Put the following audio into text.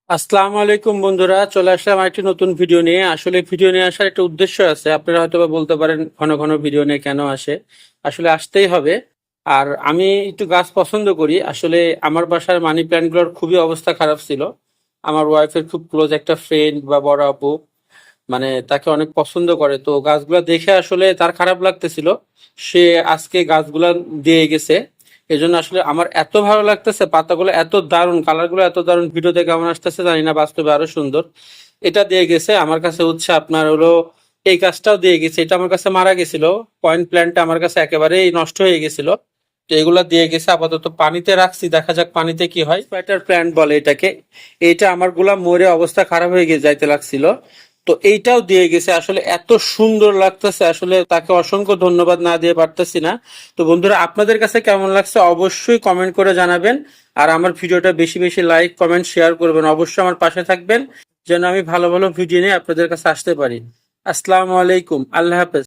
আসসালামু আলাইকুম বন্ধুরা, চলে আসলাম আরেকটি নতুন ভিডিও নিয়ে। আসলে ভিডিও নিয়ে আসার একটা উদ্দেশ্য আছে। আপনারা হয়তো বা বলতে পারেন ঘন ঘন ভিডিও নিয়ে কেন আসে। আসলে আসতেই হবে। আর আমি একটু গাছ পছন্দ করি। আসলে আমার বাসার মানি প্ল্যান্টগুলোর খুবই অবস্থা খারাপ ছিল। আমার ওয়াইফের খুব ক্লোজ একটা ফ্রেন্ড বা বড় আপু, মানে তাকে অনেক পছন্দ করে, তো গাছগুলা দেখে আসলে তার খারাপ লাগতেছিল। সে আজকে গাছগুলা দিয়ে গেছে। এজন্য আসলে আমার এত ভালো লাগতেছে, পাতাগুলো এত দারুণ, কালারগুলো এত দারুণ, ভিডিওতে কেমন আসতেছে জানি না, বাস্তবে আরো সুন্দর। এটা দিয়ে গেছে আমার কাছে, হচ্ছে আপনার হলো এই গাছটাও দিয়ে গেছে। এটা আমার কাছে মারা গেছিল, পয়েন্ট প্ল্যান্টটা আমার কাছে একেবারেই নষ্ট হয়ে গেছিল। তো এগুলা দিয়ে গেছে, আপাতত পানিতে রাখছি, দেখা যাক পানিতে কি হয়। স্পাইটার প্ল্যান্ট বলে এটাকে। এইটা আমার গুলা মরে অবস্থা খারাপ হয়ে গিয়ে যাইতে লাগছিল। তো এইটাও দিয়ে গেছে, আসলে এত সুন্দর লাগতেছে, আসলে তাকে অসংখ্য ধন্যবাদ না দিয়ে পারতেছি না। তো বন্ধুরা, আপনাদের কাছে কেমন লাগছে অবশ্যই কমেন্ট করে জানাবেন। আর আমার ভিডিওটা বেশি বেশি লাইক কমেন্ট শেয়ার করবেন, অবশ্যই আমার পাশে থাকবেন, যেন আমি ভালো ভালো ভিডিও নিয়ে আপনাদের কাছে আসতে পারি। আসসালামু আলাইকুম, আল্লাহ হাফেজ।